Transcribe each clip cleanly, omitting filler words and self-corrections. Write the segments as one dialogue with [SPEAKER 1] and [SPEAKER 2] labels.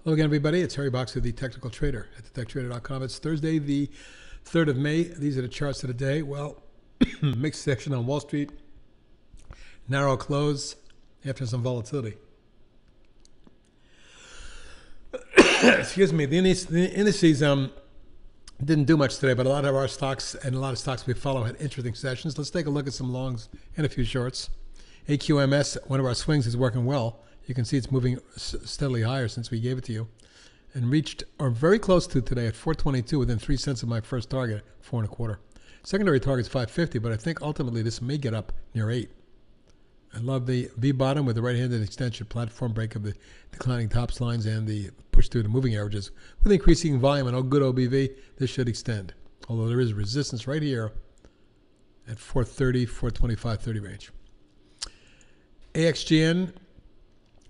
[SPEAKER 1] Hello again, everybody. It's Harry Boxer, the Technical Trader at thetechtrader.com. It's Thursday, the 3rd of May. These are the charts of the day. Well, mixed section on Wall Street. Narrow close after some volatility. Excuse me. The indices didn't do much today, but a lot of our stocks and a lot of stocks we follow had interesting sessions. Let's take a look at some longs and a few shorts. AQMS, one of our swings, is working well. You can see it's moving steadily higher since we gave it to you, and reached or very close to today at 422, within 3 cents of my first target, 4.25. Secondary target's 550, but I think ultimately this may get up near 8. I love the V bottom with the right-handed extension platform break of the declining tops lines and the push through the moving averages. With increasing volume and good OBV, this should extend. Although there is resistance right here at 430, 425, 30 range. AXGN,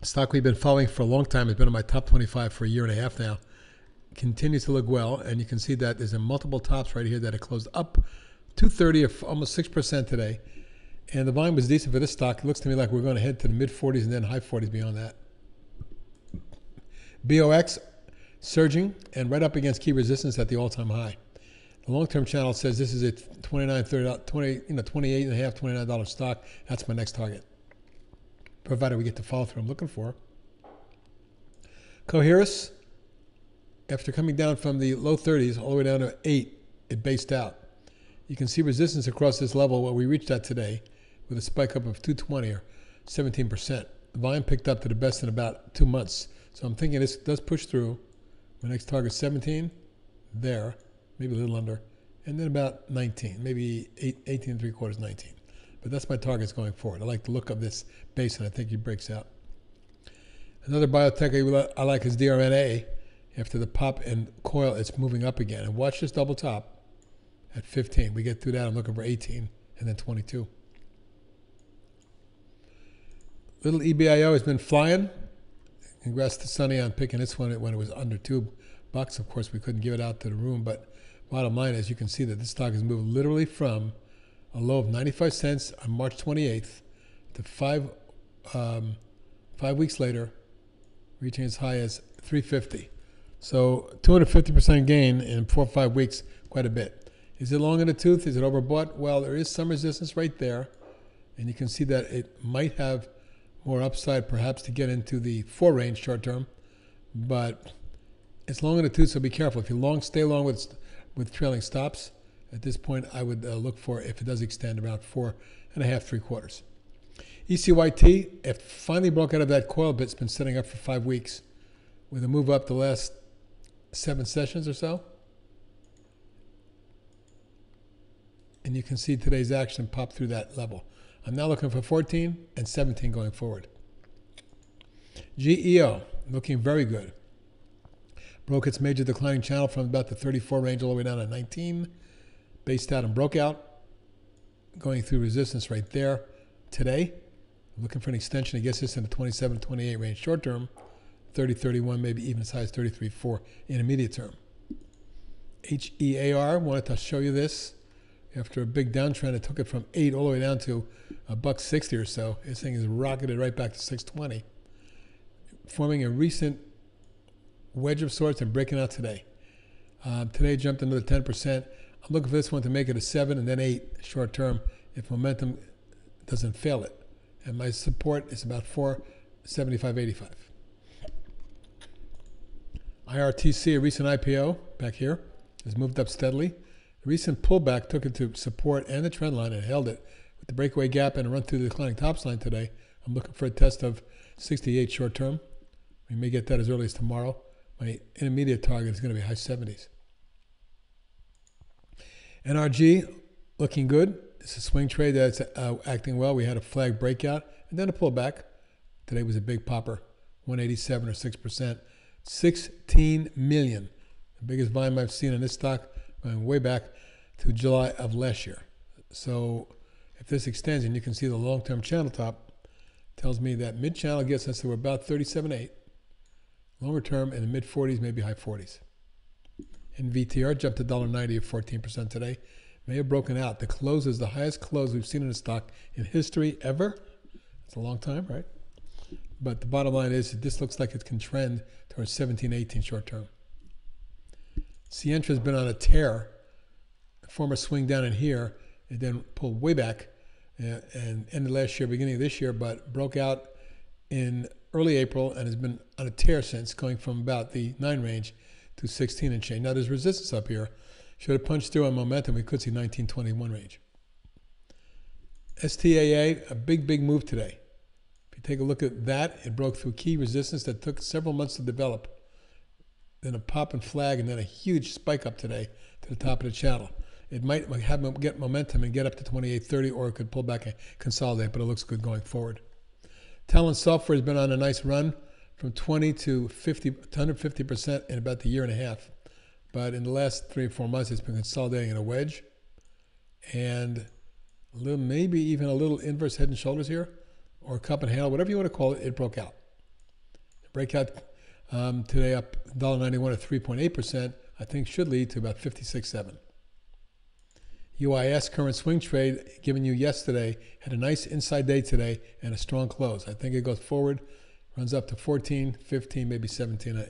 [SPEAKER 1] stock we've been following for a long time, has been in my top 25 for a year and a half now. Continues to look well, and you can see that there's a multiple tops right here that it closed up 230 or almost 6% today. And the volume was decent for this stock. It looks to me like we're going to head to the mid-40s and then high 40s beyond that. BOX surging and right up against key resistance at the all-time high. The long-term channel says this is a $29.30, $28.5, $29 stock. That's my next target, provided we get the follow-through I'm looking for. Coherus, after coming down from the low 30s all the way down to 8, it based out. You can see resistance across this level, what we reached at today, with a spike up of 220 or 17%. The volume picked up to the best in about 2 months. So I'm thinking this does push through. My next target 17, there, maybe a little under, and then about 19, maybe 18 3/4, 19. But that's my targets going forward. I like the look of this base, and I think it breaks out. Another biotech I like is DRNA. After the pop and coil, it's moving up again. And watch this double top at 15. We get through that, I'm looking for 18 and then 22. Little EBIO has been flying. Congrats to Sonny on picking this one when it was under $2. Of course, we couldn't give it out to the room, but bottom line is you can see that this stock has moved literally from a low of 95 cents on March 28th to 5 weeks later, reaching as high as 350. So 250% gain in 4 or 5 weeks, quite a bit. Is it long in the tooth? Is it overbought? Well, there is some resistance right there, and you can see that it might have more upside perhaps to get into the 4 range short term, but it's long in the tooth, so be careful. If you long, stay long with trailing stops. At this point, I would look for, if it does extend, around 4.5 3/4. ECYT, it finally broke out of that coil bit. It's been setting up for 5 weeks with a move up the last 7 sessions or so. And you can see today's action pop through that level. I'm now looking for 14 and 17 going forward. GEO, looking very good. Broke its major declining channel from about the 34 range all the way down to 19. Based out and broke out. Going through resistance right there today. I'm looking for an extension. I guess this in the 27, 28 range short term. 30, 31, maybe even as high as 33.4 intermediate term. HEAR, wanted to show you this. After a big downtrend, it took it from 8 all the way down to $1.60 or so. This thing is rocketed right back to 620, forming a recent wedge of sorts and breaking out today. Today jumped another 10%. I'm looking for this one to make it a 7 and then 8 short term if momentum doesn't fail it. And my support is about 475.85. IRTC, a recent IPO back here, has moved up steadily. The recent pullback took it to support and the trend line and held it with the breakaway gap and a run through the declining tops line today. I'm looking for a test of 68 short term. We may get that as early as tomorrow. My intermediate target is going to be high 70s. NRG, looking good. It's a swing trade that's acting well. We had a flag breakout and then a pullback. Today was a big popper, 187 or 6%. 16 million. The biggest volume I've seen in this stock going way back to July of last year. So if this extends, and you can see the long-term channel top, tells me that mid-channel gets us to about 37.8. Longer term in the mid-40s, maybe high 40s. And VTR jumped to $1.90 or 14% today. May have broken out. The close is the highest close we've seen in the stock in history ever. It's a long time, right? But the bottom line is that this looks like it can trend towards 1718 short term. Sientra has been on a tear, former swing down in here, and then pulled way back and ended last year, beginning of this year, but broke out in early April and has been on a tear since, going from about the 9 range to 16 and change. Now there's resistance up here. Should have punched through on momentum, we could see 1921 range. STAA, a big move today. If you take a look at that, it broke through key resistance that took several months to develop. Then a pop and flag, and then a huge spike up today to the top of the channel. It might get momentum and get up to 2830, or it could pull back and consolidate, but it looks good going forward. Talent Software has been on a nice run from 20 to 150% in about the year and a half. But in the last 3 or 4 months, it's been consolidating in a wedge. And maybe even a little inverse head and shoulders here, or cup and handle, whatever you want to call it, it broke out. Breakout today up $1.91 at 3.8%, I think should lead to about 56.7. UIS current swing trade given you yesterday had a nice inside day today and a strong close. I think it goes forward, runs up to 14, 15, maybe 17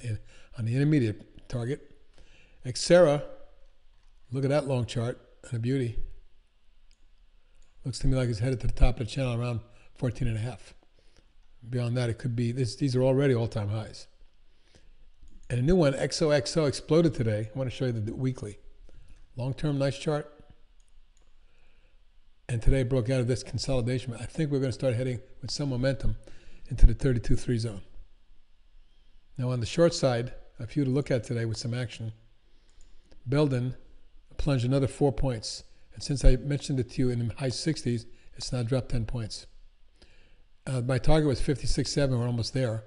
[SPEAKER 1] on the intermediate target. Xera, look at that long chart, and a beauty. Looks to me like it's headed to the top of the channel around 14.5. Beyond that, it could be, these are already all-time highs. And a new one, XOXO, exploded today. I want to show you the weekly. Long-term, nice chart. And today broke out of this consolidation. I think we're going to start heading with some momentum into the 32.3 zone. Now on the short side, a few to look at today with some action. Belden plunged another 4 points. And since I mentioned it to you in the high 60s, it's now dropped 10 points. My target was 56.7. We're almost there.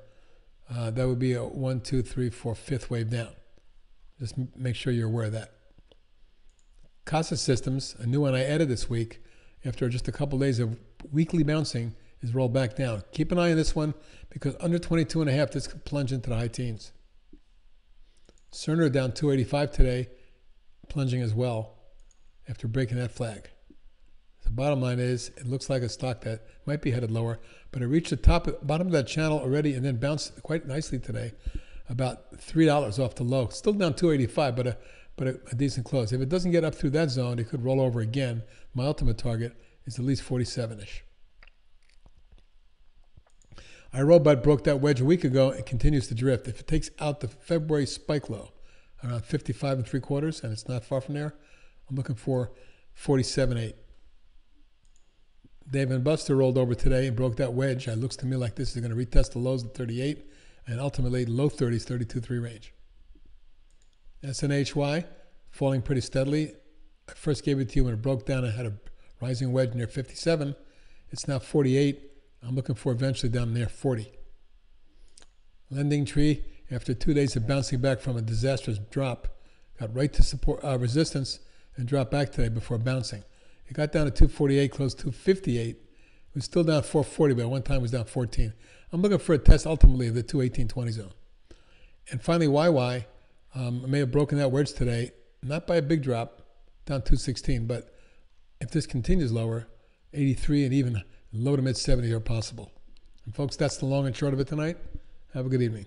[SPEAKER 1] That would be a 1, 2, 3, 4, 5th wave down. Just make sure you're aware of that. Casa Systems, a new one I added this week, after just a couple days of weekly bouncing, is rolled back down. Keep an eye on this one, because under 22.5, this could plunge into the high teens. Cerner down 285 today, plunging as well after breaking that flag. The bottom line is, it looks like a stock that might be headed lower, but it reached the bottom of that channel already and then bounced quite nicely today, about $3 off the low. Still down 285, but a decent close. If it doesn't get up through that zone, it could roll over again. My ultimate target is at least 47-ish. iRobot broke that wedge a week ago and continues to drift. If it takes out the February spike low, around 55 3/4, and it's not far from there, I'm looking for 47.8. Dave & Buster rolled over today and broke that wedge. It looks to me like this is going to retest the lows at 38 and ultimately low 30s, 32.3 range. SNHY falling pretty steadily. I first gave it to you when it broke down and had a rising wedge near 57. It's now 48. I'm looking for eventually down near 40. Lending Tree, after 2 days of bouncing back from a disastrous drop, got right to support resistance and dropped back today before bouncing. It got down to 248, closed 258. It was still down 440, but at one time it was down 14. I'm looking for a test ultimately of the 218.20 zone. And finally, YY. I may have broken that wedge today, not by a big drop, down 216, but if this continues lower, 83 and even low to mid 70 are possible. And folks, that's the long and short of it tonight. Have a good evening.